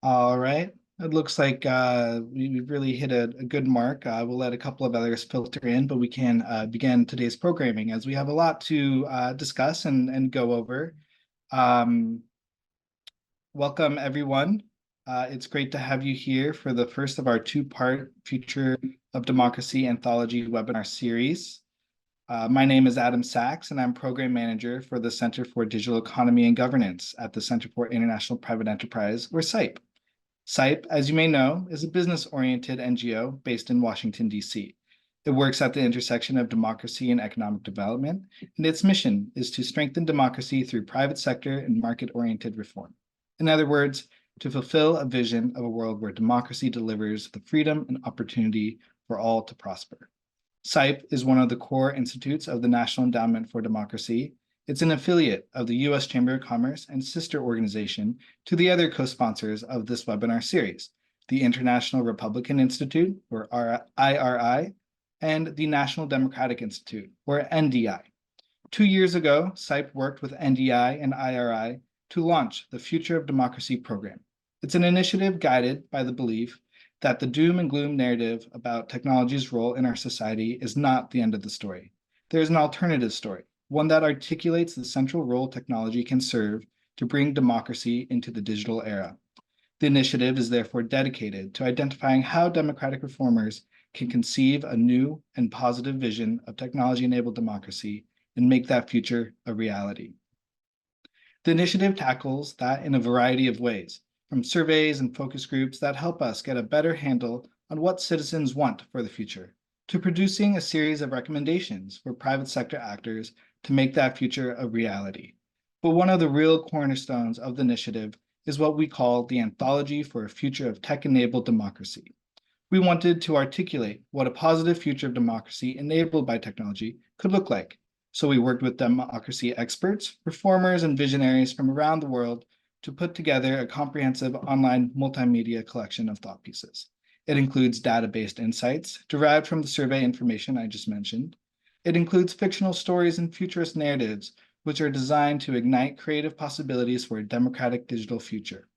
All right. It looks like we've really hit a good mark. We'll let a couple of others filter in, but we can begin today's programming as we have a lot to discuss and go over. Um, Welcome, everyone. It's great to have you here for the first of our two-part Future of Democracy Anthology webinar series. My name is Adam Sachs, and I'm Program Manager for the Center for Digital Economy and Governance at the Center for International Private Enterprise, or CIPE. CIPE, as you may know, is a business-oriented NGO based in Washington, D.C. It works at the intersection of democracy and economic development, and its mission is to strengthen democracy through private sector and market-oriented reform. In other words, to fulfill a vision of a world where democracy delivers the freedom and opportunity for all to prosper. CIPE is one of the core institutes of the National Endowment for Democracy. It's an affiliate of the U.S. Chamber of Commerce and sister organization to the other co-sponsors of this webinar series, the International Republican Institute, or IRI, and the National Democratic Institute, or NDI. 2 years ago, CIPE worked with NDI and IRI to launch the Future of Democracy program. It's an initiative guided by the belief that the doom and gloom narrative about technology's role in our society is not the end of the story. There is an alternative story, one that articulates the central role technology can serve to bring democracy into the digital era. The initiative is therefore dedicated to identifying how democratic reformers can conceive a new and positive vision of technology-enabled democracy and make that future a reality. The initiative tackles that in a variety of ways, from surveys and focus groups that help us get a better handle on what citizens want for the future, to producing a series of recommendations for private sector actors to make that future a reality. But one of the real cornerstones of the initiative is what we call the Anthology for a Future of Tech-Enabled Democracy. We wanted to articulate what a positive future of democracy enabled by technology could look like. So we worked with democracy experts, reformers, and visionaries from around the world to put together a comprehensive online multimedia collection of thought pieces. It includes data-based insights derived from the survey information I just mentioned. It includes fictional stories and futurist narratives, which are designed to ignite creative possibilities for a democratic digital future.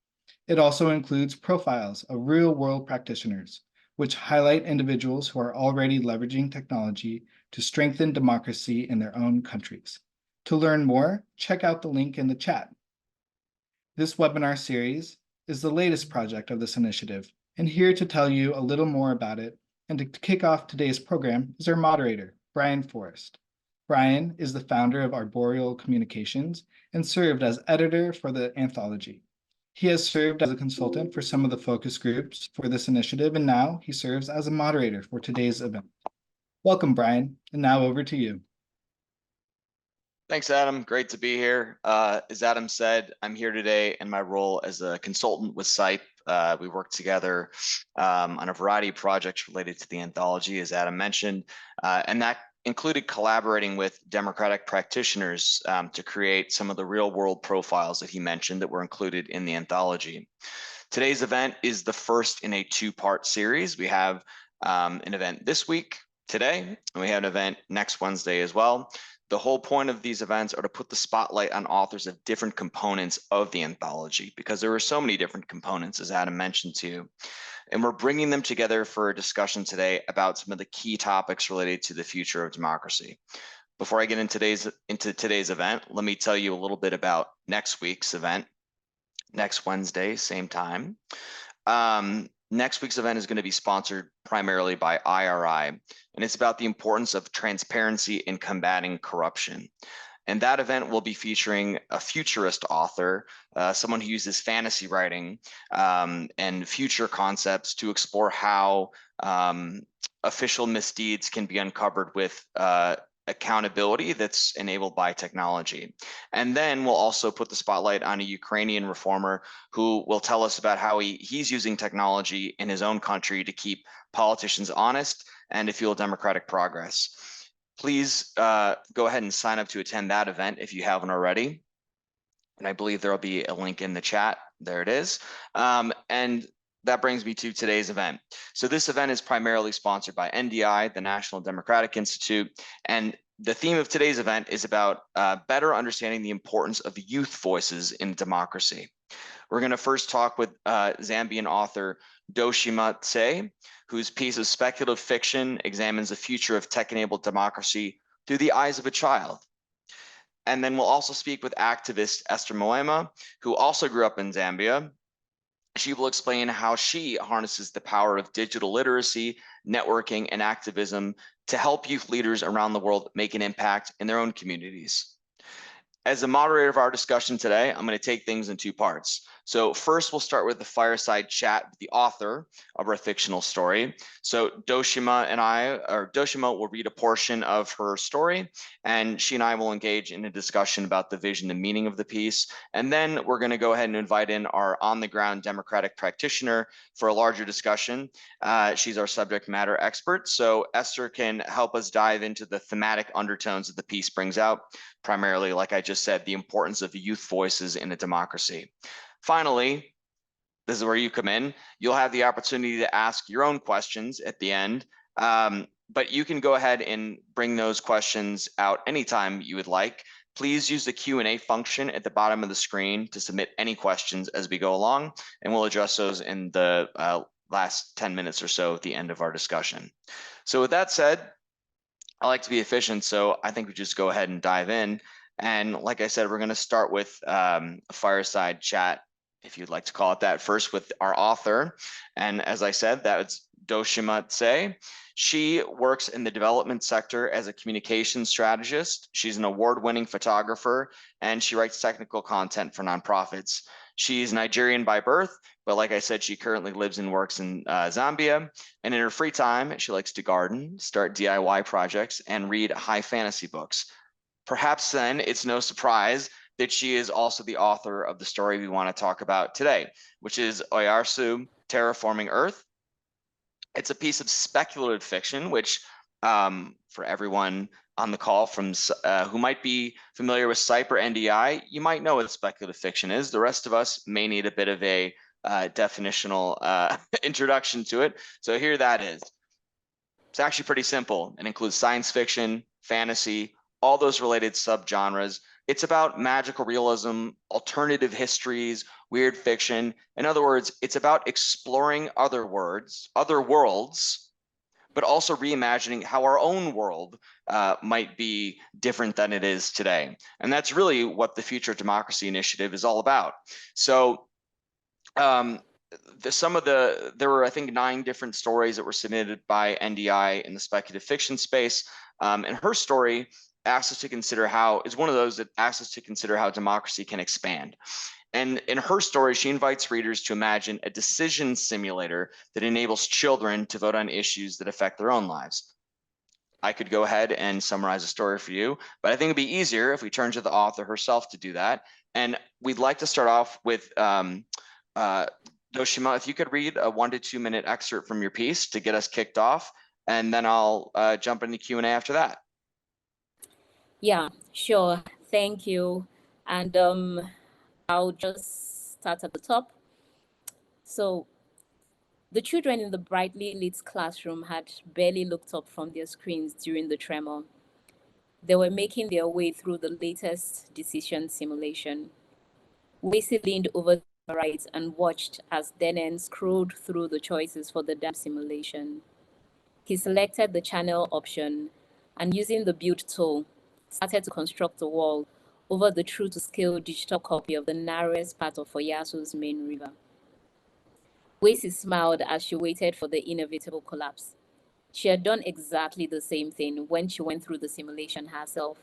It also includes profiles of real-world practitioners, which highlight individuals who are already leveraging technology to strengthen democracy in their own countries. To learn more, check out the link in the chat. This webinar series is the latest project of this initiative, and here to tell you a little more about it and to kick off today's program is our moderator, Brian Forrest. Brian is the founder of Arboreal Communications and served as editor for the Anthology. He has served as a consultant for some of the focus groups for this initiative, and now he serves as a moderator for today's event. Welcome, Brian, and now over to you. Thanks, Adam. Great to be here. As Adam said, I'm here today in my role as a consultant with CIPE. We work together on a variety of projects related to the anthology, as Adam mentioned, and that included collaborating with democratic practitioners to create some of the real-world profiles that he mentioned that were included in the anthology. Today's event is the first in a two-part series. We have an event this week, today, and we have an event next Wednesday as well. The whole point of these events are to put the spotlight on authors of different components of the anthology, because there are so many different components, as Adam mentioned too. And we're bringing them together for a discussion today about some of the key topics related to the future of democracy. Before I get into today's event, let me tell you a little bit about next week's event. Next Wednesday, same time. Next week's event is going to be sponsored primarily by IRI, and it's about the importance of transparency in combating corruption. And that event will be featuring a futurist author, someone who uses fantasy writing and future concepts to explore how official misdeeds can be uncovered with accountability that's enabled by technology. And then we'll also put the spotlight on a Ukrainian reformer who will tell us about how he's using technology in his own country to keep politicians honest and to fuel democratic progress. Please go ahead and sign up to attend that event if you haven't already. And I believe there'll be a link in the chat. There it is. And that brings me to today's event. So this event is primarily sponsored by NDI, the National Democratic Institute, and the theme of today's event is about better understanding the importance of youth voices in democracy. We're going to first talk with Zambian author Doshima Tse, whose piece of speculative fiction examines the future of tech-enabled democracy through the eyes of a child. And then we'll also speak with activist Esther Moema, who also grew up in Zambia. She will explain how she harnesses the power of digital literacy, networking, and activism to help youth leaders around the world make an impact in their own communities. As the moderator of our discussion today, I'm going to take things in two parts. So first, we'll start with the fireside chat with the author of our fictional story. So Doshima will read a portion of her story, and she and I will engage in a discussion about the vision and meaning of the piece. And then we're going to go ahead and invite in our on-the-ground democratic practitioner for a larger discussion. She's our subject matter expert, so Esther can help us dive into the thematic undertones that the piece brings out, primarily, like I just said, the importance of youth voices in a democracy. Finally, this is where you come in. You'll have the opportunity to ask your own questions at the end, but you can go ahead and bring those questions out anytime you would like. Please use the Q&A function at the bottom of the screen to submit any questions as we go along, and we'll address those in the last 10 minutes or so at the end of our discussion. So with that said, I like to be efficient, so I think we just go ahead and dive in. And like I said, we're going to start with a fireside chat, if you'd like to call it that, first with our author. And as I said, that's Doshima Tse. She works in the development sector as a communications strategist. She's an award-winning photographer, and she writes technical content for nonprofits. She's Nigerian by birth, but like I said, she currently lives and works in Zambia. And in her free time, she likes to garden, start DIY projects, and read high fantasy books. Perhaps then it's no surprise that she is also the author of the story we want to talk about today, which is Oyarsu, Terraforming Earth. It's a piece of speculative fiction, which for everyone on the call from who might be familiar with CIPE or NDI, you might know what speculative fiction is. The rest of us may need a bit of a definitional introduction to it. So here that is. It's actually pretty simple. It includes science fiction, fantasy, all those related subgenres. It's about magical realism, alternative histories, weird fiction. In other words, it's about exploring other worlds, but also reimagining how our own world might be different than it is today. And that's really what the Future Democracy Initiative is all about. So there were, I think, 9 different stories that were submitted by NDI in the speculative fiction space. And her story asks us to consider is one of those that asks us to consider how democracy can expand. And in her story, she invites readers to imagine a decision simulator that enables children to vote on issues that affect their own lives. I could go ahead and summarize the story for you, but I think it'd be easier if we turn to the author herself to do that. And we'd like to start off with Doshima, if you could read a 1 to 2 minute excerpt from your piece to get us kicked off, and then I'll jump into Q&A after that. Yeah, sure. Thank you. And I'll just start at the top. So the children in the brightly lit classroom had barely looked up from their screens during the tremor. They were making their way through the latest decision simulation. Wacy leaned over to the right and watched as Denen scrolled through the choices for the dam simulation. He selected the channel option and, using the build tool, started to construct a wall over the true-to-scale digital copy of the narrowest part of Oyasu's main river. Wacy smiled as she waited for the inevitable collapse. She had done exactly the same thing when she went through the simulation herself.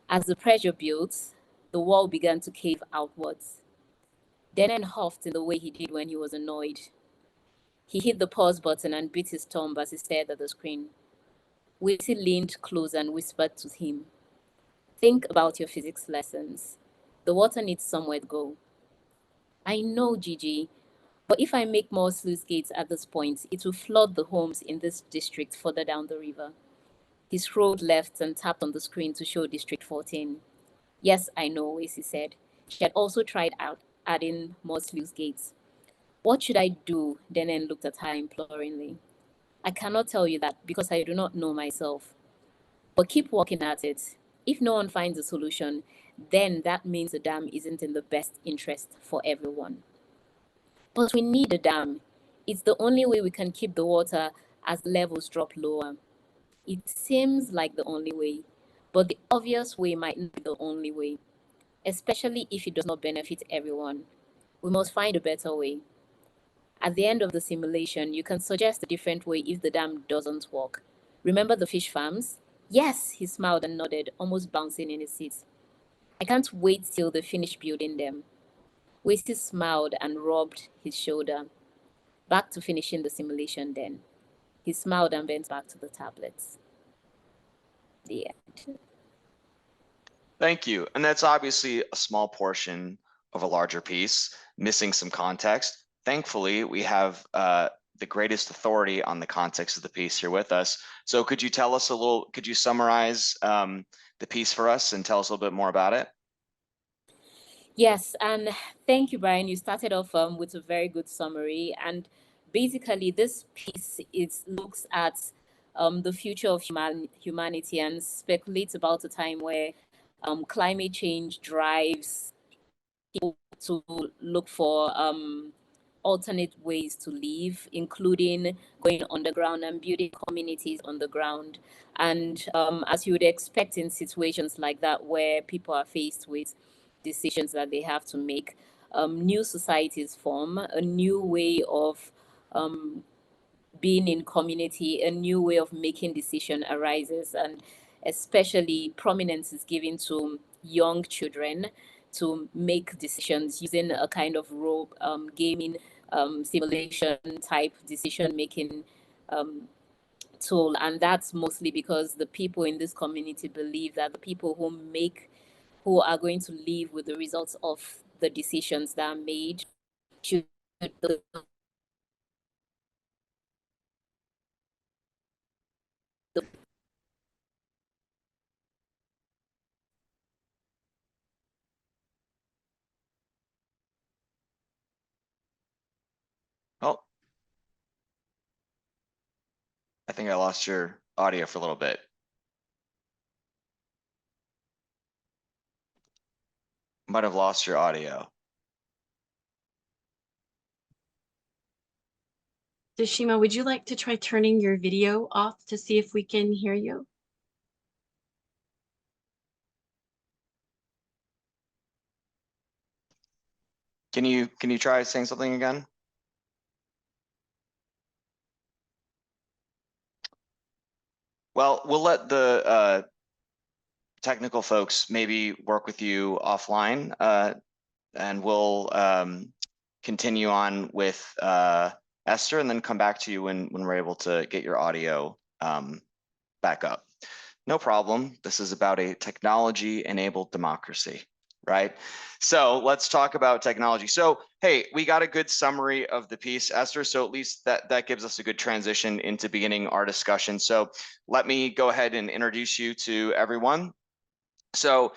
As the pressure built, the wall began to cave outwards. Denen huffed in the way he did when he was annoyed. He hit the pause button and bit his thumb as he stared at the screen. Wacy leaned close and whispered to him, "Think about your physics lessons. The water needs somewhere to go." "I know, Gigi, but if I make more sluice gates at this point, it will flood the homes in this district further down the river." He scrolled left and tapped on the screen to show District 14. "Yes, I know," Wacy said. She had also tried out adding more sluice gates. "What should I do?" Denen looked at her imploringly. "I cannot tell you that because I do not know myself." But keep working at it. If no one finds a solution, then that means the dam isn't in the best interest for everyone. But we need a dam. It's the only way we can keep the water as levels drop lower. It seems like the only way, but the obvious way might not be the only way, especially if it does not benefit everyone. We must find a better way. At the end of the simulation, you can suggest a different way if the dam doesn't work. Remember the fish farms? Yes, he smiled and nodded, almost bouncing in his seat. I can't wait till they finish building them. Wasty smiled and rubbed his shoulder. Back to finishing the simulation then. He smiled and bent back to the tablets. The end. Thank you. And that's obviously a small portion of a larger piece, missing some context. Thankfully, we have the greatest authority on the context of the piece here with us. So could you tell us a little, could you summarize the piece for us and tell us a little bit more about it? Yes, and thank you, Brian. You started off with a very good summary. And basically, this piece looks at the future of humanity and speculates about a time where climate change drives people to look for alternate ways to live, including going underground and building communities on the ground. And as you would expect in situations like that, where people are faced with decisions that they have to make, new societies form, a new way of being in community, a new way of making decision arises, and especially prominence is given to young children to make decisions using a kind of role gaming simulation type decision making tool. And that's mostly because the people in this community believe that the people who are going to live with the results of the decisions that are made should Oh, I think I lost your audio for a little bit. Might have lost your audio. Deshima, would you like to try turning your video off to see if we can hear you? Can you try saying something again? Well, we'll let the technical folks maybe work with you offline, and we'll continue on with Esther, and then come back to you when we're able to get your audio back up. No problem. This is about a technology-enabled democracy, right? So let's talk about technology. So, hey, we got a good summary of the piece, Esther, so at least that gives us a good transition into beginning our discussion. So let me go ahead and introduce you to everyone. So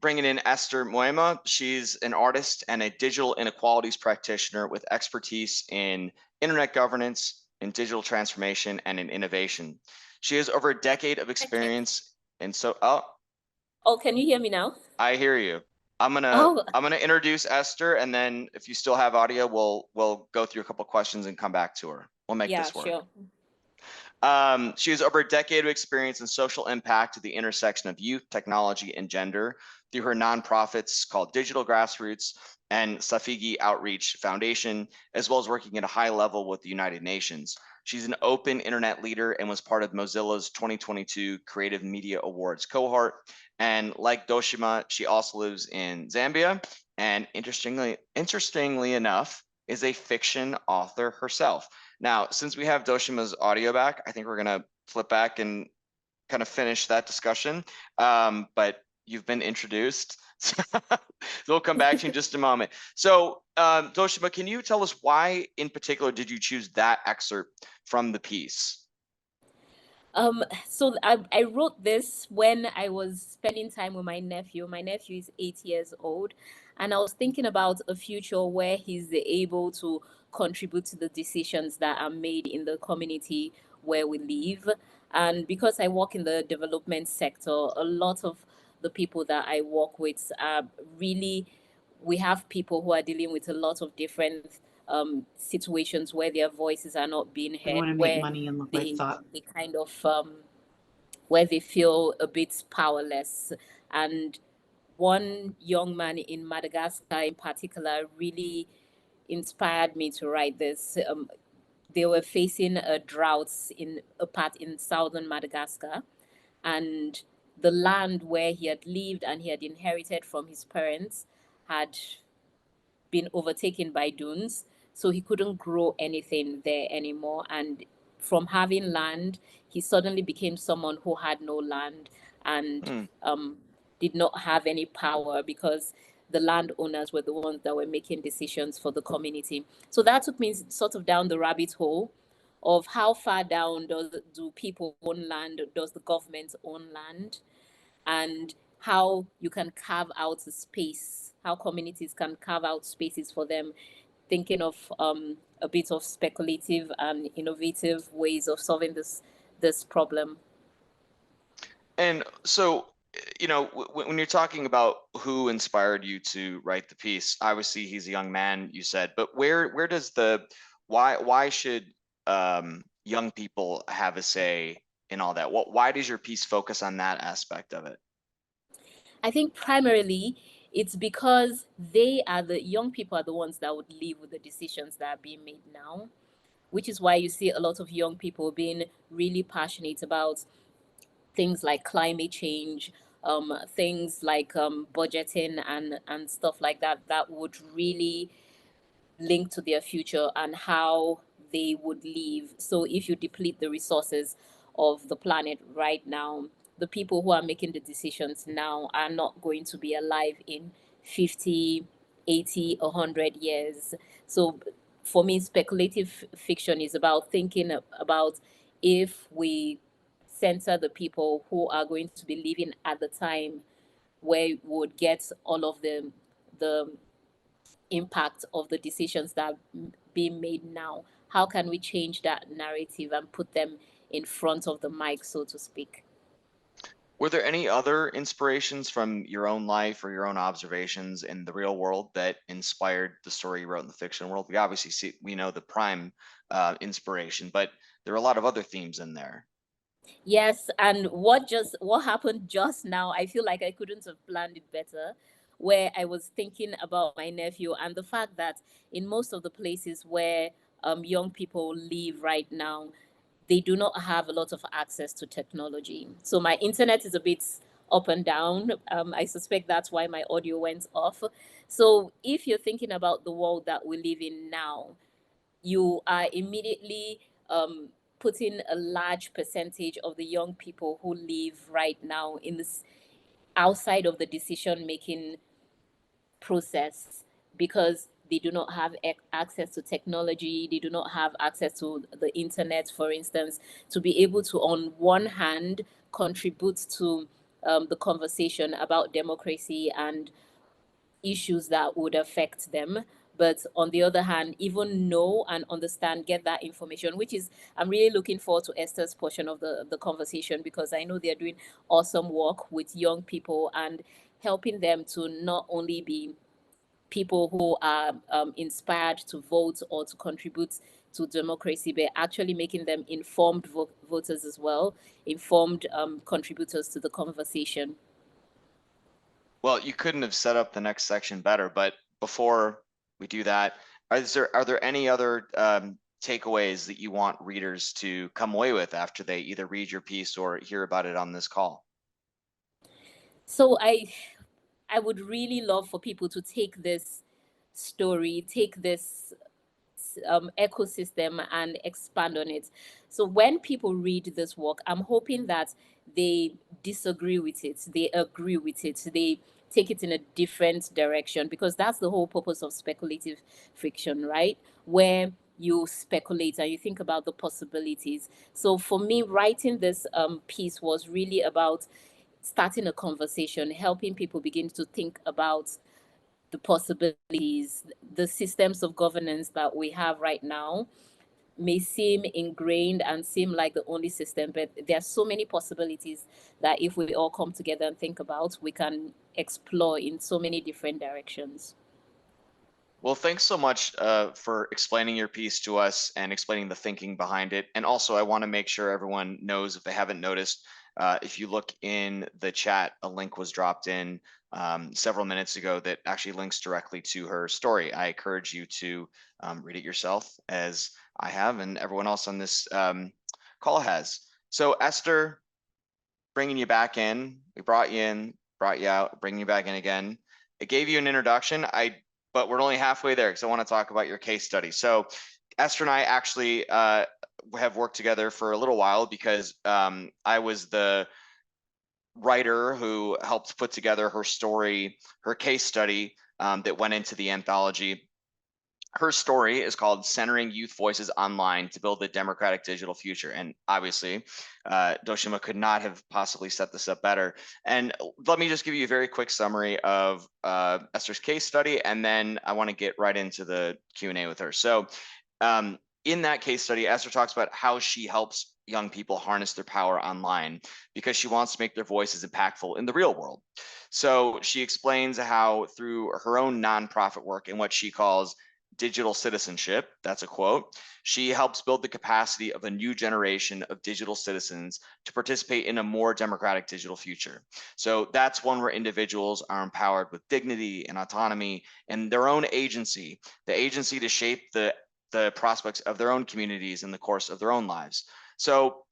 bringing in Esther Moema, she's an artist and a digital inequalities practitioner with expertise in internet governance, in digital transformation, and in innovation. She has over a decade of experience in Oh, can you hear me now? I hear you. I'm Oh, gonna introduce Esther, and then if you still have audio, we'll go through a couple questions and come back to her. We'll make yeah, this work. sure. She has over a decade of experience in social impact at the intersection of youth, technology, and gender through her nonprofits called Digital Grassroots and Safigi Outreach Foundation, as well as working at a high level with the United Nations. She's an open internet leader and was part of Mozilla's 2022 Creative Media Awards cohort. And like Doshima, she also lives in Zambia, and interestingly enough, is a fiction author herself. Now, since we have Doshima's audio back, I think we're gonna flip back and kind of finish that discussion. But you've been introduced. So we'll come back to you in just a moment. So Doshima, can you tell us why in particular did you choose that excerpt from the piece? So I wrote this when I was spending time with my nephew. My nephew is 8 years old, and I was thinking about a future where he's able to contribute to the decisions that are made in the community where we live. And because I work in the development sector, a lot of the people that I work with are really, we have people who are dealing with a lot of different situations where their voices are not being I want heard, to make where money and look like thought. they kind of where they feel a bit powerless. And one young man in Madagascar in particular really inspired me to write this. They were facing a drought in a part in southern Madagascar, and the land where he had lived and he had inherited from his parents had been overtaken by dunes, so he couldn't grow anything there anymore. And from having land, he suddenly became someone who had no land and did not have any power because the landowners were the ones that were making decisions for the community. So that took me sort of down the rabbit hole of how far down do people own land, does the government own land, and how you can carve out a space, how communities can carve out spaces for them, thinking of a bit of speculative and innovative ways of solving this problem. And so, you know, when you're talking about who inspired you to write the piece, obviously he's a young man, you said, but where does why should young people have a say in all that? Why does your piece focus on that aspect of it? I think primarily it's because the young people are the ones that would live with the decisions that are being made now, which is why you see a lot of young people being really passionate about things like climate change, things like budgeting and stuff like that, that would really linked to their future and how they would live. So if you deplete the resources of the planet right now, the people who are making the decisions now are not going to be alive in 50, 80, 100 years. So for me, speculative fiction is about thinking about if we censor the people who are going to be living at the time where we would get all of the impact of the decisions that are being made now. How can we change that narrative and put them in front of the mic, so to speak? Were there any other inspirations from your own life or your own observations in the real world that inspired the story you wrote in the fiction world? We obviously see, we know the prime inspiration, but there are a lot of other themes in there. Yes, and what happened just now, I feel like I couldn't have planned it better, where I was thinking about my nephew and the fact that in most of the places where young people live right now, they do not have a lot of access to technology. So my internet is a bit up and down. I suspect that's why my audio went off. So if you're thinking about the world that we live in now, you are immediately putting a large percentage of the young people who live right now in this outside of the decision making process because they do not have access to technology, they do not have access to the internet, for instance, to be able to, on one hand, contribute to the conversation about democracy and issues that would affect them. But on the other hand, even know and understand, get that information, which is, I'm really looking forward to Esther's portion of the conversation because I know they're doing awesome work with young people and helping them to not only be people who are inspired to vote or to contribute to democracy, but actually making them informed voters as well, informed contributors to the conversation. Well, you couldn't have set up the next section better, but before we do that, are there any other takeaways that you want readers to come away with after they either read your piece or hear about it on this call? So I would really love for people to take this story, take this ecosystem and expand on it. So when people read this work, I'm hoping that they disagree with it, they agree with it, they take it in a different direction because that's the whole purpose of speculative fiction, right? Where you speculate and you think about the possibilities. So for me, writing this piece was really about starting a conversation, helping people begin to think about the possibilities, the systems of governance that we have right now, may seem ingrained and seem like the only system, but there are so many possibilities that if we all come together and think about, we can explore in so many different directions. Well, thanks so much for explaining your piece to us and explaining the thinking behind it. And also, I want to make sure everyone knows, if they haven't noticed, if you look in the chat, a link was dropped in several minutes ago that actually links directly to her story. I encourage you to read it yourself, as I have and everyone else on this call has. So Esther, bringing you back in, we brought you in, brought you out, bringing you back in again. It gave you an introduction. But we're only halfway there because I want to talk about your case study. So Esther and I actually have worked together for a little while because I was the writer who helped put together her story, her case study that went into the anthology. Her story is called Centering Youth Voices Online to Build a Democratic Digital Future. And obviously, Doshima could not have possibly set this up better. And let me just give you a very quick summary of Esther's case study, and then I want to get right into the Q&A with her. So in that case study, Esther talks about how she helps young people harness their power online because she wants to make their voices impactful in the real world. So she explains how through her own nonprofit work and what she calls digital citizenship, that's a quote, she helps build the capacity of a new generation of digital citizens to participate in a more democratic digital future. So that's one where individuals are empowered with dignity and autonomy and their own agency, the agency to shape the prospects of their own communities in the course of their own lives. So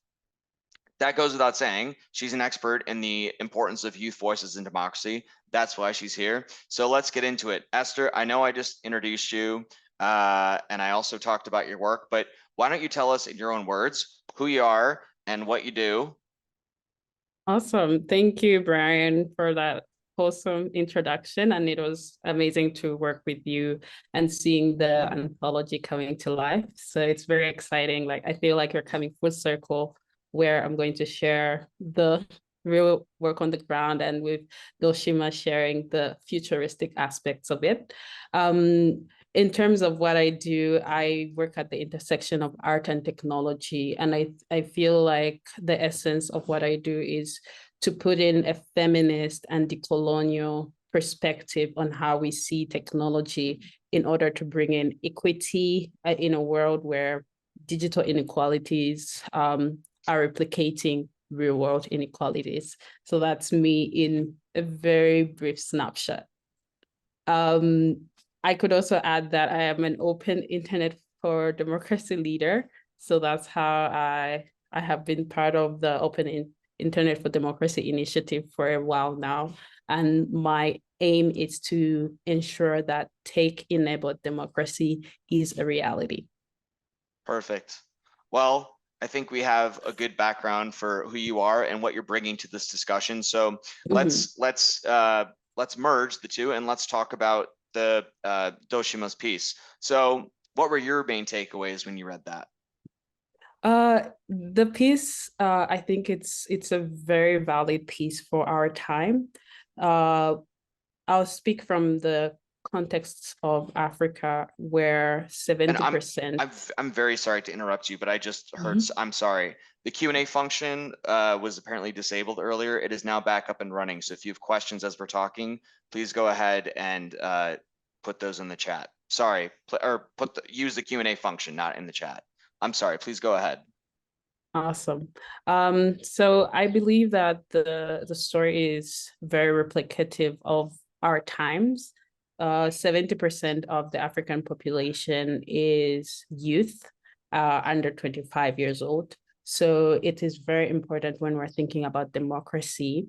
that goes without saying. She's an expert in the importance of youth voices in democracy. That's why she's here. So let's get into it. Esther, I know I just introduced you and I also talked about your work, but why don't you tell us in your own words who you are and what you do? Awesome. Thank you, Brian, for that wholesome introduction. And it was amazing to work with you and seeing the anthology coming to life. So it's very exciting. Like, I feel like you're coming full circle where I'm going to share the real work on the ground and with Doshima sharing the futuristic aspects of it. In terms of what I do, I work at the intersection of art and technology. And I feel like the essence of what I do is to put in a feminist and decolonial perspective on how we see technology in order to bring in equity in a world where digital inequalities are replicating real world inequalities. So that's me in a very brief snapshot. I could also add that I am an open internet for democracy leader. So that's how I have been part of the Open Internet for Democracy initiative for a while now. And my aim is to ensure that tech-enabled democracy is a reality. Perfect. Well, I think we have a good background for who you are and what you're bringing to this discussion. So let's merge the two and let's talk about the Doshima's piece. So what were your main takeaways when you read that? The piece, I think it's a very valid piece for our time. I'll speak from the context of Africa, where 70%. I'm very sorry to interrupt you, but I just heard. I'm sorry. The Q&A function was apparently disabled earlier. It is now back up and running. So if you have questions as we're talking, please go ahead and put those in the chat. Sorry, or use the Q&A function, not in the chat. I'm sorry. Please go ahead. Awesome. So I believe that the story is very replicative of our times. 70% of the African population is youth under 25 years old. So it is very important when we're thinking about democracy,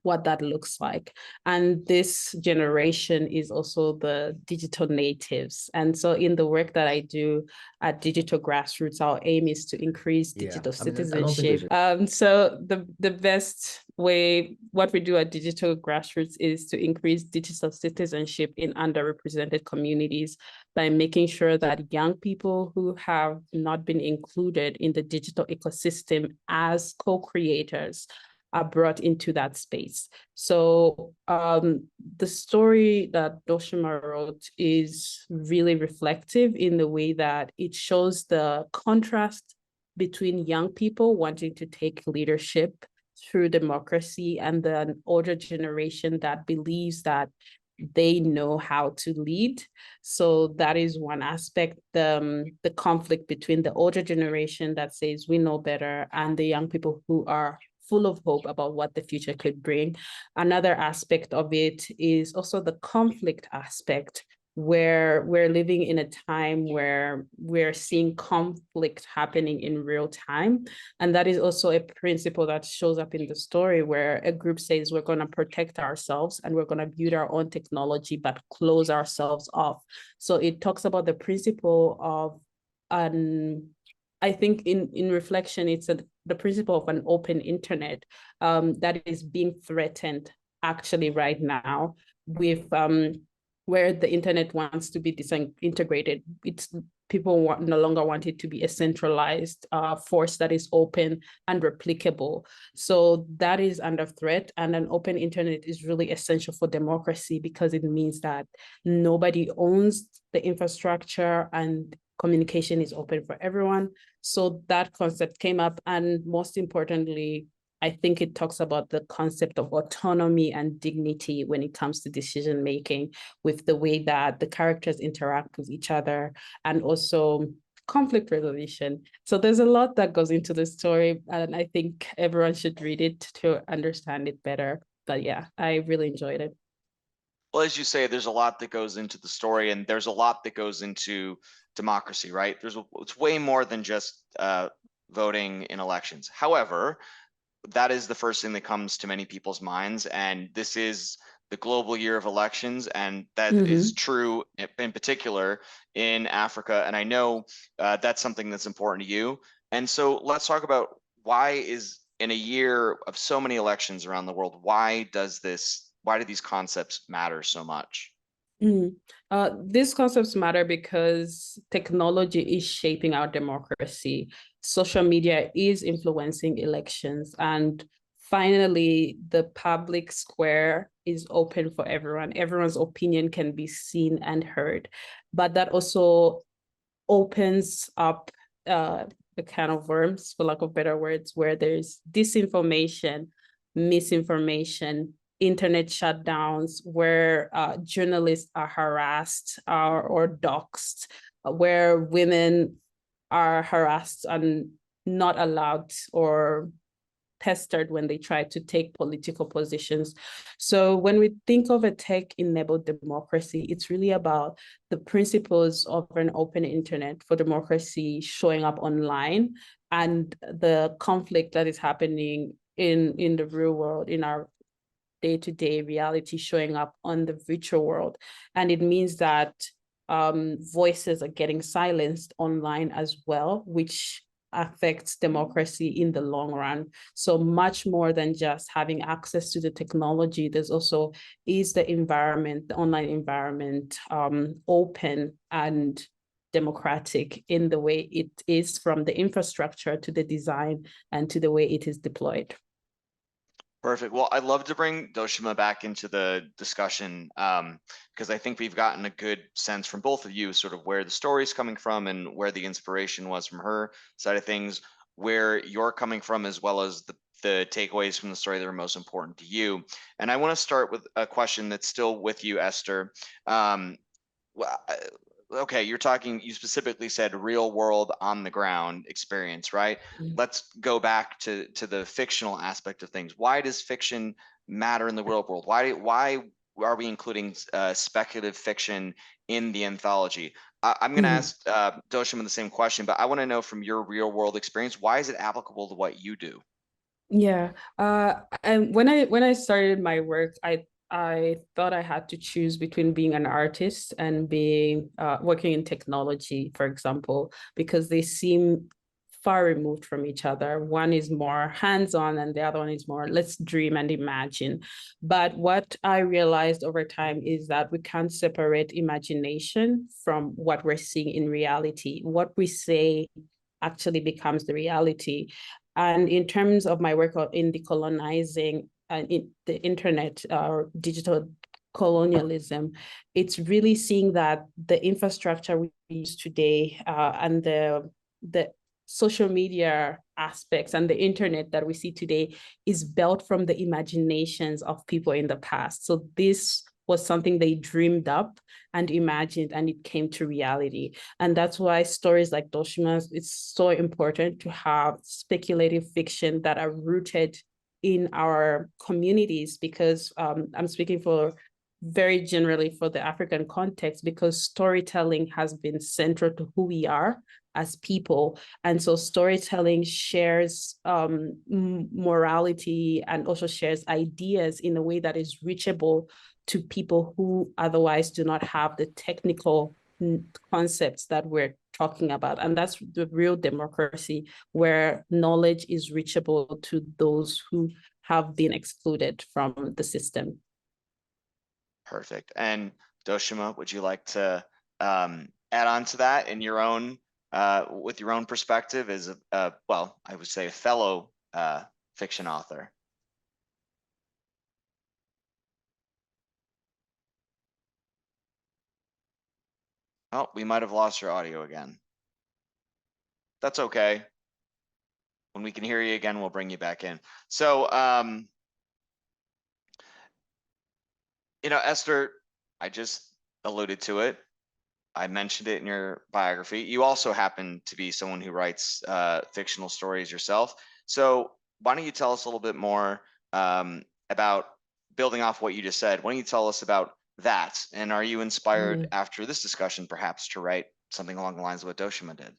what that looks like. And this generation is also the digital natives. And so in the work that I do at Digital Grassroots, our aim is to increase digital citizenship. So the best way, what we do at Digital Grassroots is to increase digital citizenship in underrepresented communities by making sure that young people who have not been included in the digital ecosystem as co-creators are brought into that space. So the story that Doshima wrote is really reflective in the way that it shows the contrast between young people wanting to take leadership through democracy and the older generation that believes that they know how to lead. So that is one aspect, the conflict between the older generation that says we know better and the young people who are full of hope about what the future could bring. Another aspect of it is also the conflict aspect, where we're living in a time where we're seeing conflict happening in real time. And that is also a principle that shows up in the story, where a group says we're going to protect ourselves and we're going to build our own technology, but close ourselves off. So it talks about the principle of I think in reflection, it's the principle of an open internet that is being threatened actually right now with where the internet wants to be disintegrated. It's people no longer want it to be a centralized force that is open and replicable. So that is under threat, and an open internet is really essential for democracy because it means that nobody owns the infrastructure and communication is open for everyone. So that concept came up, and most importantly, I think it talks about the concept of autonomy and dignity when it comes to decision making, with the way that the characters interact with each other, and also conflict resolution. So there's a lot that goes into the story, and I think everyone should read it to understand it better. But yeah, I really enjoyed it. Well, as you say, there's a lot that goes into the story, and there's a lot that goes into democracy, right? It's way more than just voting in elections. However, that is the first thing that comes to many people's minds, and this is the global year of elections, and that is true in particular in Africa. And I know that's something that's important to you. And so let's talk about why is, in a year of so many elections around the world, why do these concepts matter so much? These concepts matter because technology is shaping our democracy. Social media is influencing elections, and finally, the public square is open for everyone. Everyone's opinion can be seen and heard, but that also opens up the can of worms, for lack of better words, where there's disinformation, misinformation, internet shutdowns, where journalists are harassed or doxxed, where women are harassed and not allowed or pestered when they try to take political positions. So when we think of a tech-enabled democracy, it's really about the principles of an open internet for democracy showing up online, and the conflict that is happening in the real world, in our day-to-day reality, showing up on the virtual world. And it means that voices are getting silenced online as well, which affects democracy in the long run. So much more than just having access to the technology, there's also, is the environment, the online environment, open and democratic in the way it is, from the infrastructure to the design and to the way it is deployed. Perfect. Well, I'd love to bring Doshima back into the discussion because I think we've gotten a good sense from both of you, sort of where the story is coming from and where the inspiration was from her side of things, where you're coming from, as well as the takeaways from the story that are most important to you. And I want to start with a question that's still with you, Esther. Okay, you specifically said real world on the ground experience, right? Let's go back to the fictional aspect of things. Why does fiction matter in the real world? Why are we including speculative fiction in the anthology? I'm going to ask Doshima the same question, but I want to know from your real world experience, why is it applicable to what you do? Yeah, and when I started my work, I thought I had to choose between being an artist and being working in technology, for example, because they seem far removed from each other. One is more hands-on and the other one is more, let's dream and imagine. But what I realized over time is that we can't separate imagination from what we're seeing in reality. What we say actually becomes the reality. And in terms of my work in decolonizing the internet or digital colonialism, it's really seeing that the infrastructure we use today and the social media aspects and the internet that we see today is built from the imaginations of people in the past. So this was something they dreamed up and imagined, and it came to reality. And that's why stories like Doshima's, it's so important to have speculative fiction that are rooted in our communities, because I'm speaking for very generally for the African context, because storytelling has been central to who we are as people. And so storytelling shares morality and also shares ideas in a way that is reachable to people who otherwise do not have the technical concepts that we're talking about. And that's the real democracy, where knowledge is reachable to those who have been excluded from the system. Perfect. And Doshima, would you like to add on to that in your own, with your own perspective as well, I would say a fellow fiction author? Oh, we might have lost your audio again. That's okay. When we can hear you again, we'll bring you back in. So, Esther, I just alluded to it. I mentioned it in your biography. You also happen to be someone who writes fictional stories yourself. So why don't you tell us a little bit more about, building off what you just said, why don't you tell us about that? And are you inspired after this discussion perhaps to write something along the lines of what Doshima did?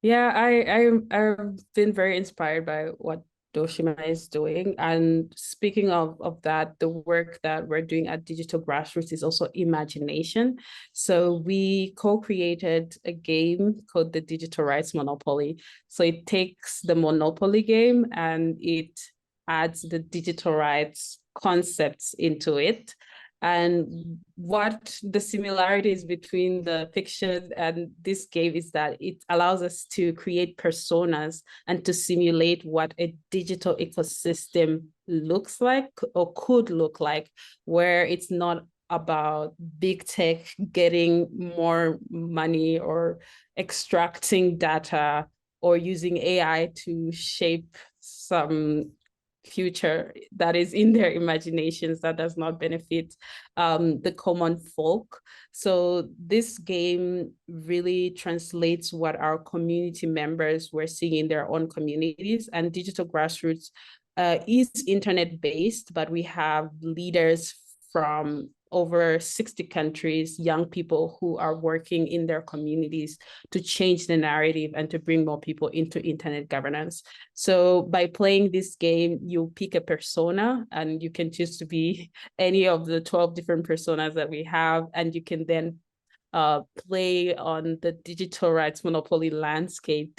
Yeah, I've been very inspired by what Doshima is doing. And speaking of that, the work that we're doing at Digital Grassroots is also imagination. So we co-created a game called the Digital Rights Monopoly. So it takes the Monopoly game and it adds the digital rights concepts into it. And what the similarities between the fiction and this game is that it allows us to create personas and to simulate what a digital ecosystem looks like or could look like, where it's not about big tech getting more money or extracting data or using AI to shape some future that is in their imaginations that does not benefit the common folk. So this game really translates what our community members were seeing in their own communities. And Digital Grassroots is internet-based, but we have leaders from over 60 countries, young people who are working in their communities to change the narrative and to bring more people into internet governance. So by playing this game, you pick a persona and you can choose to be any of the 12 different personas that we have, and you can then play on the digital rights monopoly landscape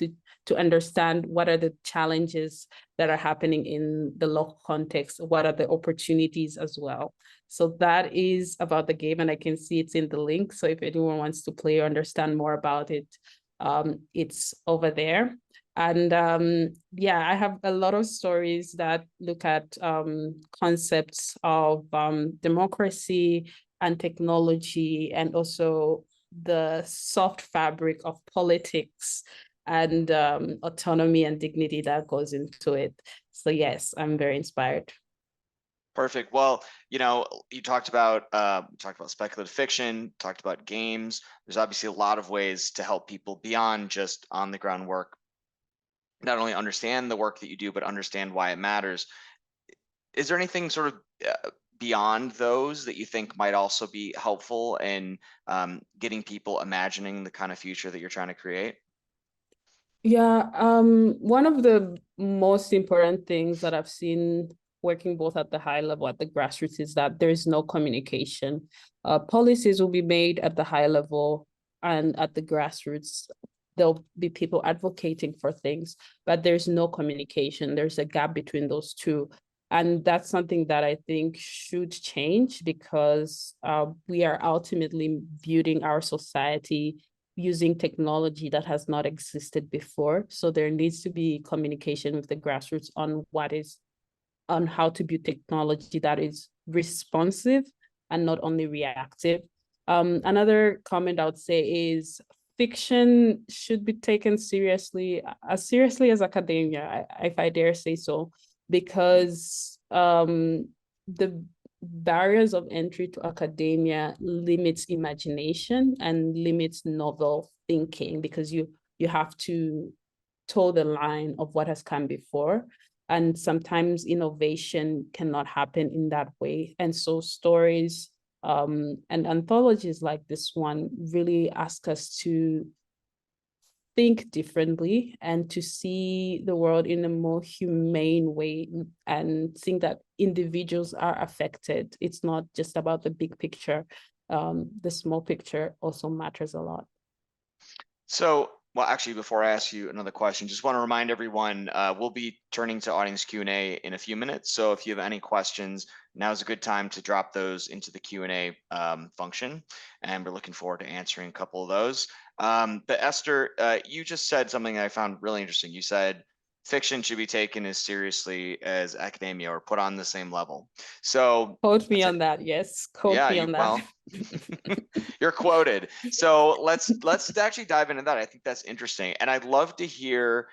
to understand what are the challenges that are happening in the local context, what are the opportunities as well. So that is about the game, and I can see it's in the link. So if anyone wants to play or understand more about it, it's over there. And yeah, I have a lot of stories that look at concepts of democracy and technology, and also the soft fabric of politics and autonomy and dignity that goes into it. So yes, I'm very inspired. Perfect. Well, you talked about speculative fiction, talked about games. There's obviously a lot of ways to help people beyond just on the ground work, not only understand the work that you do, but understand why it matters. Is there anything sort of beyond those that you think might also be helpful in getting people imagining the kind of future that you're trying to create? Yeah, one of the most important things that I've seen working both at the high level, at the grassroots, is that there is no communication. Policies will be made at the high level, and at the grassroots, there'll be people advocating for things, but there's no communication. There's a gap between those two. And that's something that I think should change, because we are ultimately building our society using technology that has not existed before. So there needs to be communication with the grassroots on how to build technology that is responsive and not only reactive. Another comment I would say is fiction should be taken seriously as academia, if I dare say so, because the barriers of entry to academia limits imagination and limits novel thinking, because you have to toe the line of what has come before. And sometimes innovation cannot happen in that way. And so stories and anthologies like this one really ask us to think differently and to see the world in a more humane way and think that individuals are affected. It's not just about the big picture. The small picture also matters a lot. So, well, actually, before I ask you another question, just want to remind everyone, we'll be turning to audience Q&A in a few minutes. So if you have any questions, now's a good time to drop those into the Q&A function. And we're looking forward to answering a couple of those. But Esther, you just said something I found really interesting. You said fiction should be taken as seriously as academia or put on the same level. So quote me on that. Yes, quote me on that. Well, you're quoted. So let's actually dive into that. I think that's interesting, and I'd love to hear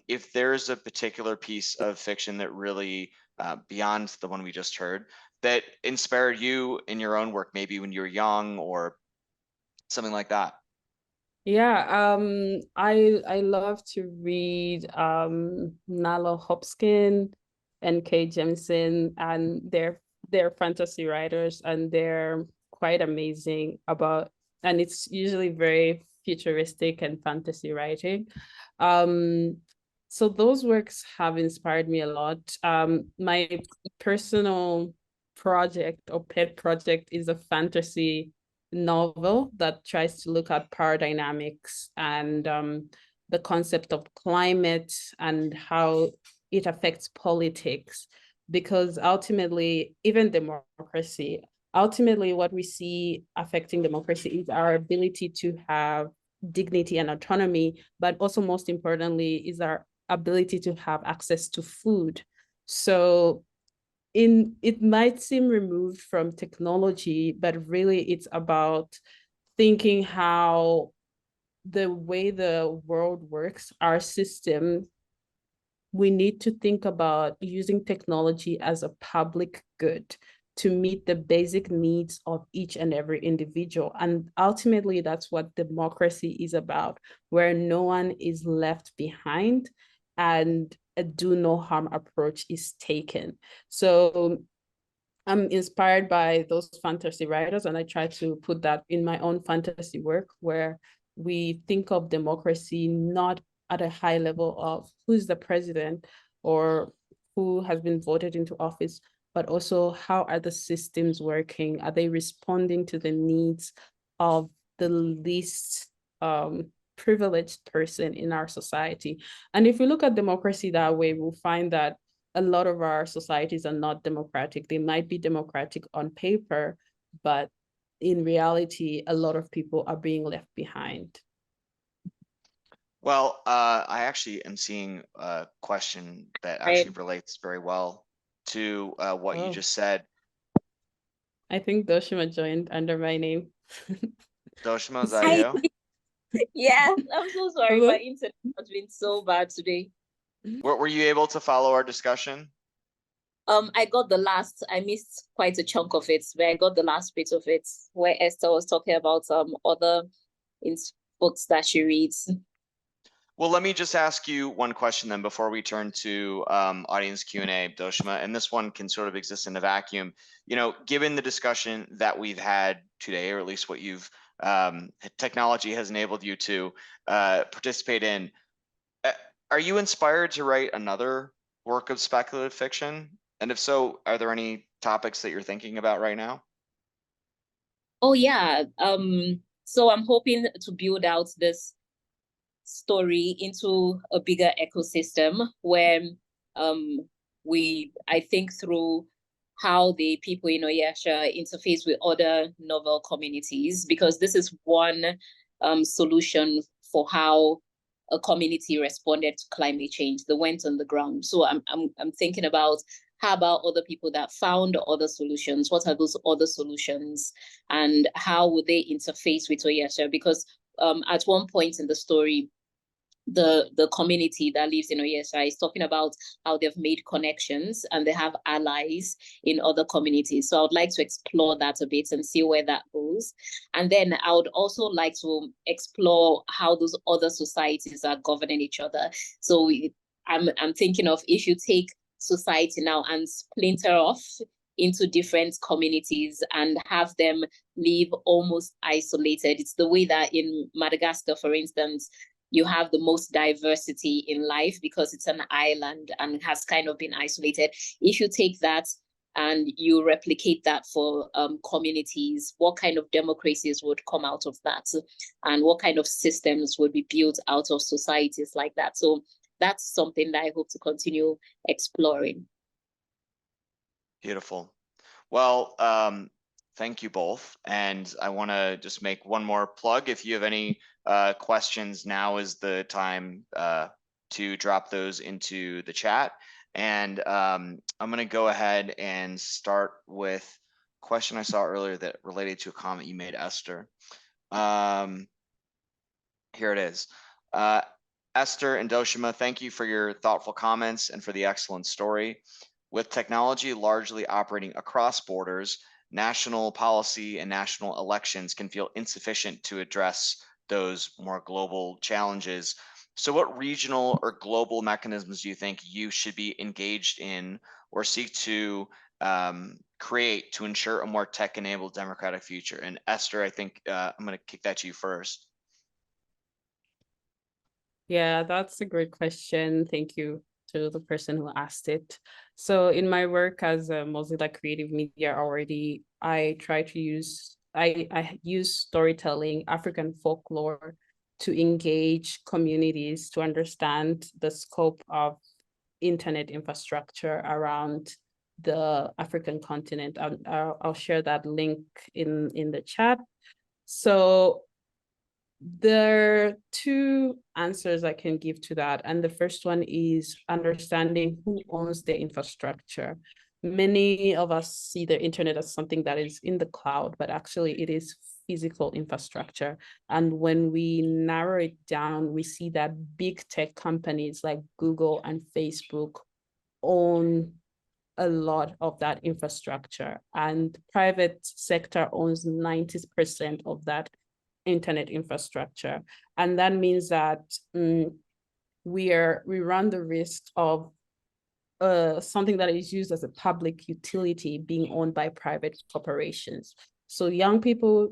if there's a particular piece of fiction that really, beyond the one we just heard, that inspired you in your own work, maybe when you were young or something like that. Yeah, I love to read Nalo Hopkins and Kay Jemison, and they're fantasy writers, and they're quite amazing and it's usually very futuristic and fantasy writing. So those works have inspired me a lot. My personal project or pet project is a fantasy novel that tries to look at power dynamics and the concept of climate and how it affects politics, because ultimately, even democracy, ultimately what we see affecting democracy is our ability to have dignity and autonomy, but also most importantly is our ability to have access to food. So it might seem removed from technology, but really it's about thinking how the way the world works, our system, we need to think about using technology as a public good to meet the basic needs of each and every individual. And ultimately, that's what democracy is about, where no one is left behind and a do no harm approach is taken. So I'm inspired by those fantasy writers, and I try to put that in my own fantasy work, where we think of democracy not at a high level of who's the president or who has been voted into office, but also how are the systems working? Are they responding to the needs of the least privileged person in our society? And if we look at democracy that way, we'll find that a lot of our societies are not democratic. They might be democratic on paper, but in reality, a lot of people are being left behind. Well, I actually am seeing a question that actually relates very well to what you just said. I think Doshima joined under my name. Doshima, is that you? Yeah, I'm so sorry. My internet has been so bad today. Were you able to follow our discussion? I missed quite a chunk of it, but I got the last bit of it where Esther was talking about other books that she reads. Well, let me just ask you one question then before we turn to audience Q&A, Doshima, and this one can sort of exist in a vacuum. You know, given the discussion that we've had today, or at least what you've technology has enabled you to participate in, are you inspired to write another work of speculative fiction? And if so, are there any topics that you're thinking about right now? Oh yeah. So I'm hoping to build out this story into a bigger ecosystem where I think through how the people in Oyasha interface with other novel communities, because this is one solution for how a community responded to climate change. They went on the ground. So I'm thinking about, how about other people that found other solutions? What are those other solutions? And how would they interface with Oyesha? Because at one point in the story, the community that lives in Oyesha is talking about how they've made connections and they have allies in other communities. So I would like to explore that a bit and see where that goes. And then I would also like to explore how those other societies are governing each other. So I'm thinking of, if you take society now and splinter off into different communities and have them live almost isolated. It's the way that in Madagascar, for instance, you have the most diversity in life because it's an island and has kind of been isolated. If you take that and you replicate that for communities, what kind of democracies would come out of that? And what kind of systems would be built out of societies like that? So that's something that I hope to continue exploring. Beautiful. Well, thank you both. And I want to just make one more plug. If you have any questions, now is the time to drop those into the chat. And I'm going to go ahead and start with a question I saw earlier that related to a comment you made, Esther. Here it is. Esther and Doshima, thank you for your thoughtful comments and for the excellent story. With technology largely operating across borders, national policy and national elections can feel insufficient to address those more global challenges. So what regional or global mechanisms do you think you should be engaged in or seek to create to ensure a more tech-enabled democratic future? And Esther, I think I'm going to kick that to you first. Yeah, that's a great question. Thank you to the person who asked it. So in my work as a Mozilla Creative Media already, I try to use, I use storytelling, African folklore to engage communities to understand the scope of internet infrastructure around the African continent. I'll share that link in the chat. So there are two answers I can give to that. And the first one is understanding who owns the infrastructure. Many of us see the internet as something that is in the cloud, but actually it is physical infrastructure. And when we narrow it down, we see that big tech companies like Google and Facebook own a lot of that infrastructure, and private sector owns 90% of that internet infrastructure. And that means that we run the risk of something that is used as a public utility being owned by private corporations. So young people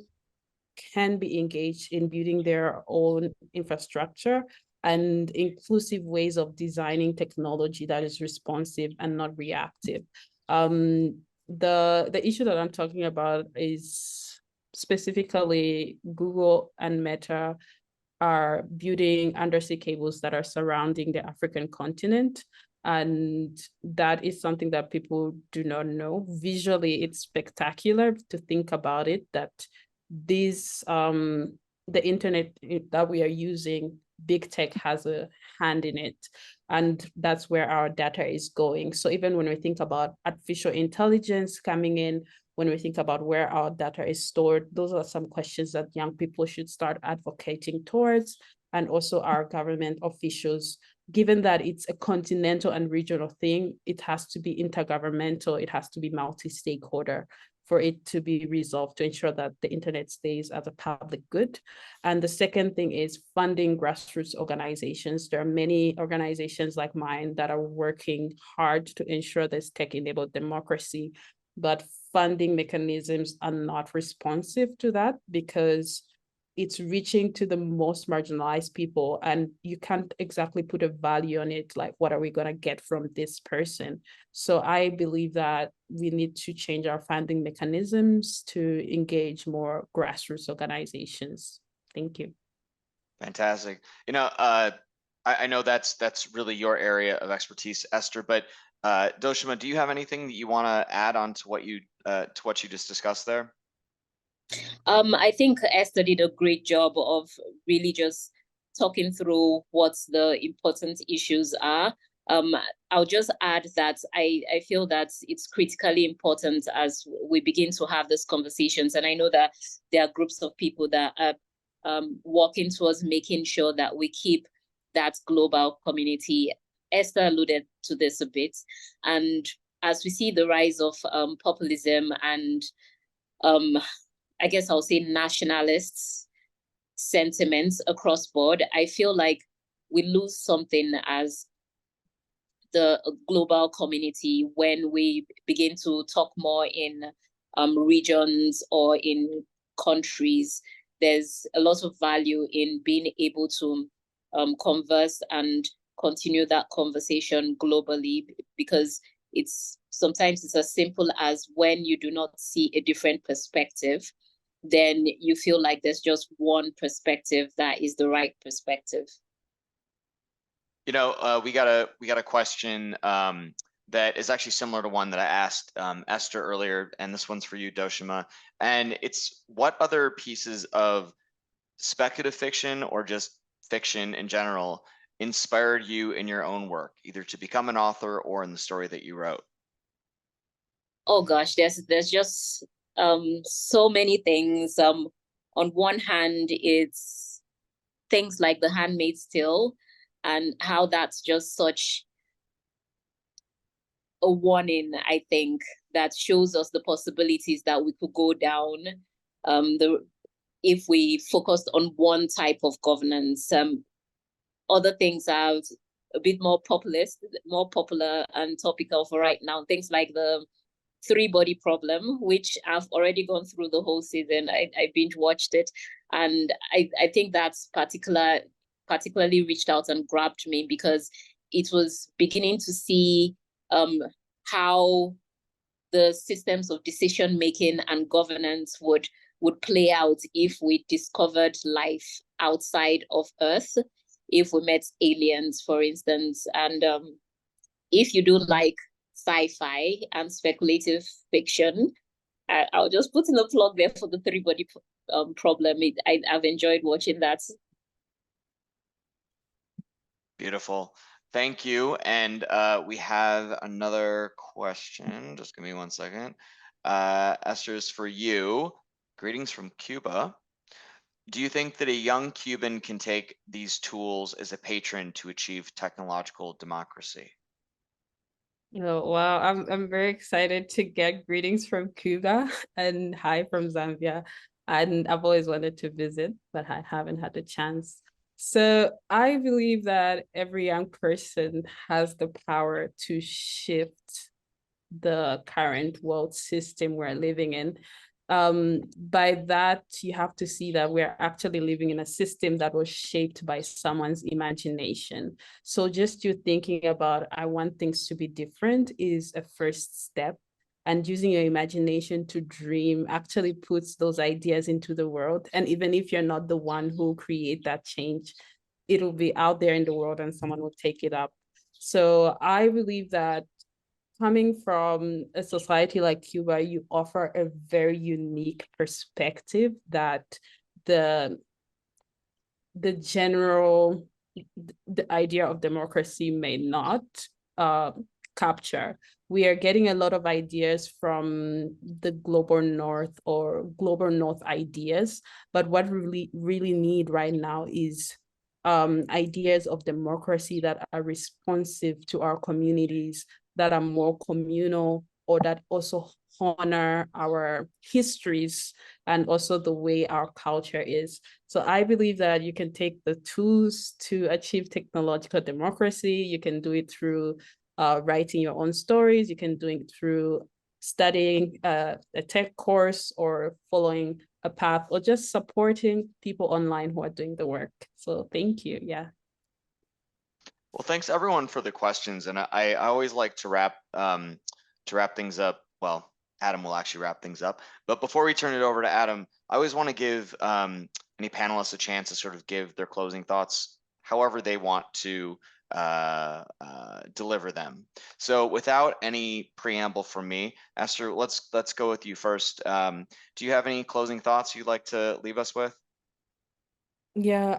can be engaged in building their own infrastructure and inclusive ways of designing technology that is responsive and not reactive. The issue that I'm talking about is specifically Google and Meta are building undersea cables that are surrounding the African continent. And that is something that people do not know. Visually, it's spectacular to think about it, that these, the internet that we are using, big tech has a hand in it. And that's where our data is going. So even when we think about artificial intelligence coming in, when we think about where our data is stored, those are some questions that young people should start advocating towards, and also our government officials. Given that it's a continental and regional thing, it has to be intergovernmental, it has to be multi-stakeholder for it to be resolved, to ensure that the internet stays as a public good. And the second thing is funding grassroots organizations. There are many organizations like mine that are working hard to ensure this tech-enabled democracy, but funding mechanisms are not responsive to that because it's reaching to the most marginalized people, and you can't exactly put a value on it, like what are we going to get from this person? So I believe that we need to change our funding mechanisms to engage more grassroots organizations. Thank you. Fantastic. You know, I know that's really your area of expertise, Esther, but Doshima, do you have anything that you want to add on to what you just discussed there? I think Esther did a great job of really just talking through what the important issues are. I'll just add that I feel that it's critically important as we begin to have these conversations. And I know that there are groups of people that are working towards making sure that we keep that global community. Esther alluded to this a bit. And as we see the rise of populism and I guess I'll say nationalists sentiments across board, I feel like we lose something as the global community when we begin to talk more in regions or in countries. There's a lot of value in being able to converse and continue that conversation globally, because it's sometimes it's as simple as when you do not see a different perspective, then you feel like there's just one perspective that is the right perspective. You know, we got a question that is actually similar to one that I asked Esther earlier, and this one's for you, Doshima. And it's, what other pieces of speculative fiction or just fiction in general inspired you in your own work, either to become an author or in the story that you wrote? Oh gosh, there's just so many things. On one hand, it's things like The Handmaid's Tale, and how that's just such a warning, I think, that shows us the possibilities that we could go down if we focused on one type of governance. Other things are a bit more populist, more popular and topical for right now. Things like the three-body problem, which I've already gone through the whole season. I binge watched it, and I think that's particularly reached out and grabbed me, because it was beginning to see how the systems of decision making and governance would play out if we discovered life outside of Earth, if we met aliens, for instance. And if you do like sci-fi and speculative fiction, I'll just put in a plug there for the three-body problem. I've enjoyed watching that. Beautiful. Thank you. And we have another question. Just give me 1 second. Esther, is for you. Greetings from Cuba. Do you think that a young Cuban can take these tools as a patron to achieve technological democracy? Oh, wow, I'm very excited to get greetings from Cuba and hi from Zambia. And I've always wanted to visit, but I haven't had the chance. So I believe that every young person has the power to shift the current world system we're living in. By that, you have to see that we're actually living in a system that was shaped by someone's imagination. So just you thinking about, I want things to be different, is a first step. And using your imagination to dream actually puts those ideas into the world. And even if you're not the one who create that change, it'll be out there in the world and someone will take it up. So I believe that coming from a society like Cuba, you offer a very unique perspective that the general, the idea of democracy may not capture. We are getting a lot of ideas from the global north or global north ideas, but what we really need right now is ideas of democracy that are responsive to our communities, that are more communal, or that also honor our histories and also the way our culture is. So I believe that you can take the tools to achieve technological democracy. You can do it through writing your own stories. You can do it through studying a tech course or following a path, or just supporting people online who are doing the work. So thank you. Yeah. Well, thanks everyone for the questions. And I always like to wrap things up. Well, Adam will actually wrap things up. But before we turn it over to Adam, I always want to give any panelists a chance to sort of give their closing thoughts, however they want to deliver them. So without any preamble from me, Esther, let's go with you first. Do you have any closing thoughts you'd like to leave us with? Yeah,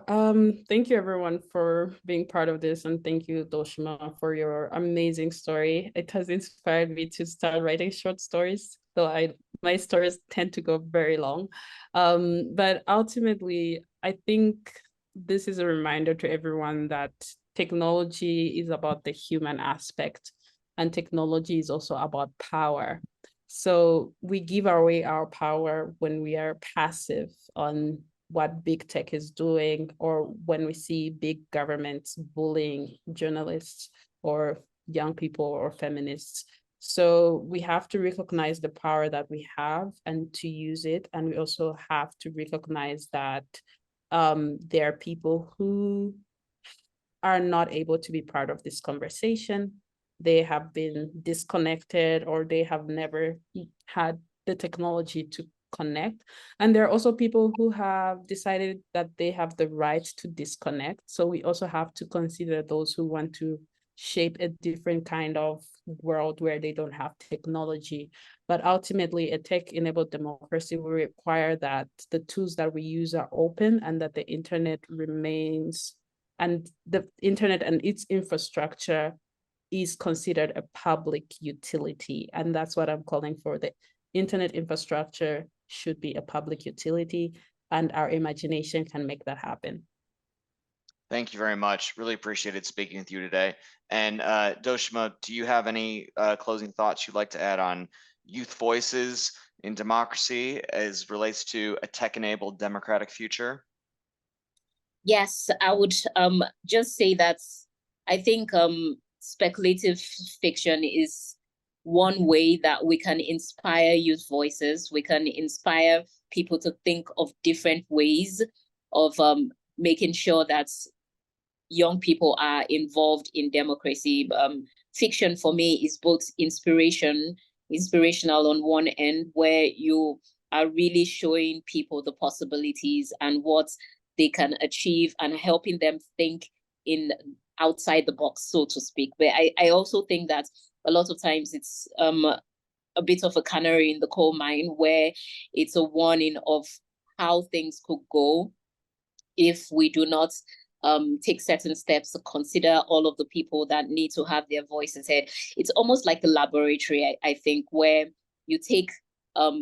thank you everyone for being part of this, and thank you, Doshima, for your amazing story. It has inspired me to start writing short stories. So my stories tend to go very long. But ultimately, I think this is a reminder to everyone that technology is about the human aspect, and technology is also about power. So we give away our power when we are passive on what big tech is doing, or when we see big governments bullying journalists or young people or feminists. So we have to recognize the power that we have and to use it. And we also have to recognize that there are people who are not able to be part of this conversation. They have been disconnected, or they have never had the technology to connect. And there are also people who have decided that they have the right to disconnect. So we also have to consider those who want to shape a different kind of world where they don't have technology. But ultimately, a tech-enabled democracy will require that the tools that we use are open, and that the internet remains, and the internet and its infrastructure is considered a public utility. And that's what I'm calling for. The internet infrastructure should be a public utility, and our imagination can make that happen. Thank you very much. Really appreciated speaking with you today. And Doshima, do you have any closing thoughts you'd like to add on youth voices in democracy as relates to a tech-enabled democratic future? Yes, I would just say that I think speculative fiction is one way that we can inspire youth voices. We can inspire people to think of different ways of making sure that young people are involved in democracy. Fiction for me is both inspirational on one end, where you are really showing people the possibilities and what they can achieve, and helping them think in outside the box, so to speak. But I also think that a lot of times it's a bit of a canary in the coal mine, where it's a warning of how things could go if we do not take certain steps to consider all of the people that need to have their voices heard. It's almost like a laboratory, I think, where you take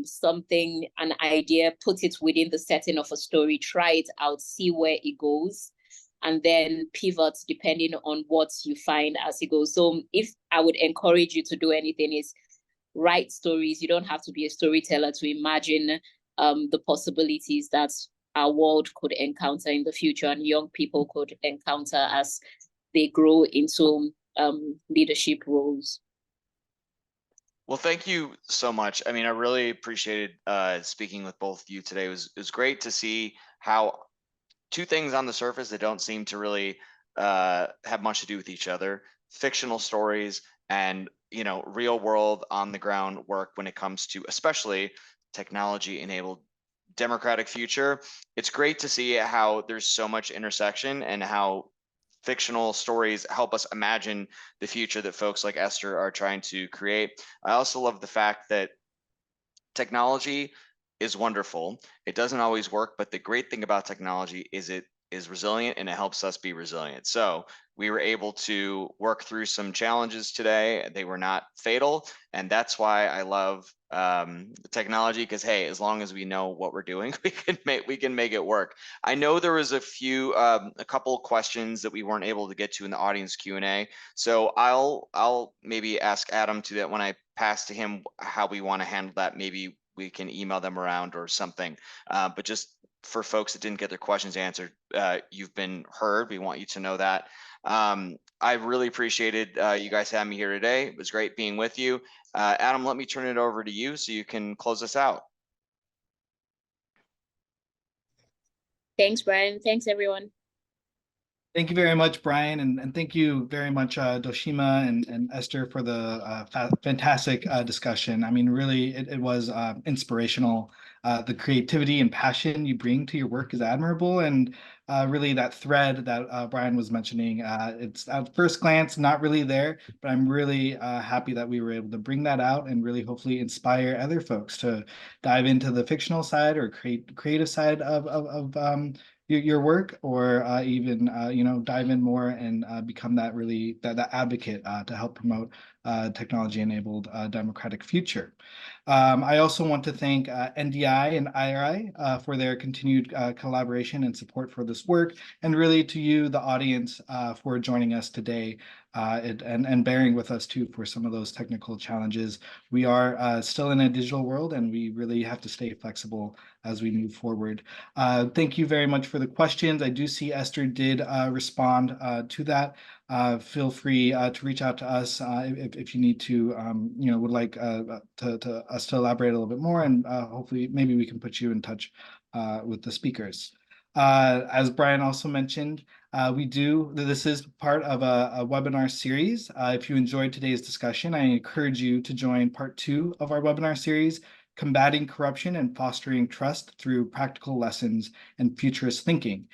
something, an idea, put it within the setting of a story, try it out, see where it goes, and then pivot depending on what you find as it goes. So if I would encourage you to do anything, is write stories. You don't have to be a storyteller to imagine the possibilities that our world could encounter in the future, and young people could encounter as they grow into leadership roles. Well, thank you so much. I mean, I really appreciated speaking with both of you today. It was great to see how two things on the surface that don't seem to really have much to do with each other: fictional stories and, you know, real world on the ground work when it comes to especially technology enabled democratic future. It's great to see how there's so much intersection, and how fictional stories help us imagine the future that folks like Esther are trying to create. I also love the fact that technology is wonderful. It doesn't always work, but the great thing about technology is it is resilient, and it helps us be resilient. So we were able to work through some challenges today. They were not fatal, and that's why I love technology, because hey, as long as we know what we're doing, we can make it work. I know there was a couple questions that we weren't able to get to in the audience Q&A, so I'll maybe ask Adam to that when I pass to him how we want to handle that. Maybe we can email them around or something. But just for folks that didn't get their questions answered, you've been heard. We want you to know that. I really appreciated you guys having me here today. It was great being with you. Adam, let me turn it over to you so you can close us out. Thanks, Brian. Thanks, everyone. Thank you very much, Brian, and thank you very much, Doshima and Esther, for the fantastic discussion. I mean, really, it was inspirational. The creativity and passion you bring to your work is admirable, and really that thread that Brian was mentioning. It's at first glance not really there, but I'm really happy that we were able to bring that out and really hopefully inspire other folks to dive into the fictional side or creative side of your work, or even dive in more and become that really that advocate to help promote technology-enabled democratic future. I also want to thank NDI and IRI for their continued collaboration and support for this work, and really to you, the audience, for joining us today and bearing with us too for some of those technical challenges. We are still in a digital world, and we really have to stay flexible as we move forward. Thank you very much for the questions. I do see Esther did respond to that. Feel free to reach out to us if you need to, would like to us to elaborate a little bit more, and hopefully maybe we can put you in touch with the speakers. As Brian also mentioned, this is part of a webinar series. If you enjoyed today's discussion, I encourage you to join part 2 of our webinar series, Combating Corruption and Fostering Trust Through Practical Lessons and Futurist Thinking.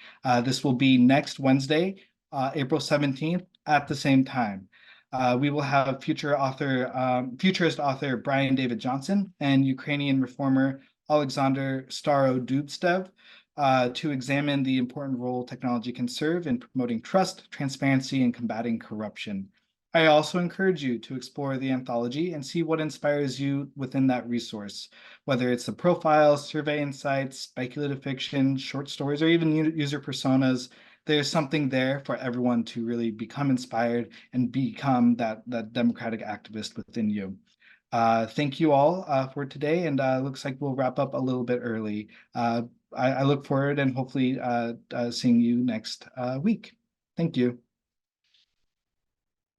This will be next Wednesday, April 17th at the same time. We will have futurist author Brian David Johnson and Ukrainian reformer Alexander Starodubtsev to examine the important role technology can serve in promoting trust, transparency, and combating corruption. I also encourage you to explore the anthology and see what inspires you within that resource, whether it's the profiles, survey insights, speculative fiction, short stories, or even user personas. There's something there for everyone to really become inspired and become that democratic activist within you. Thank you all for today, and looks like we'll wrap up a little bit early. I look forward and hopefully seeing you next week. Thank you.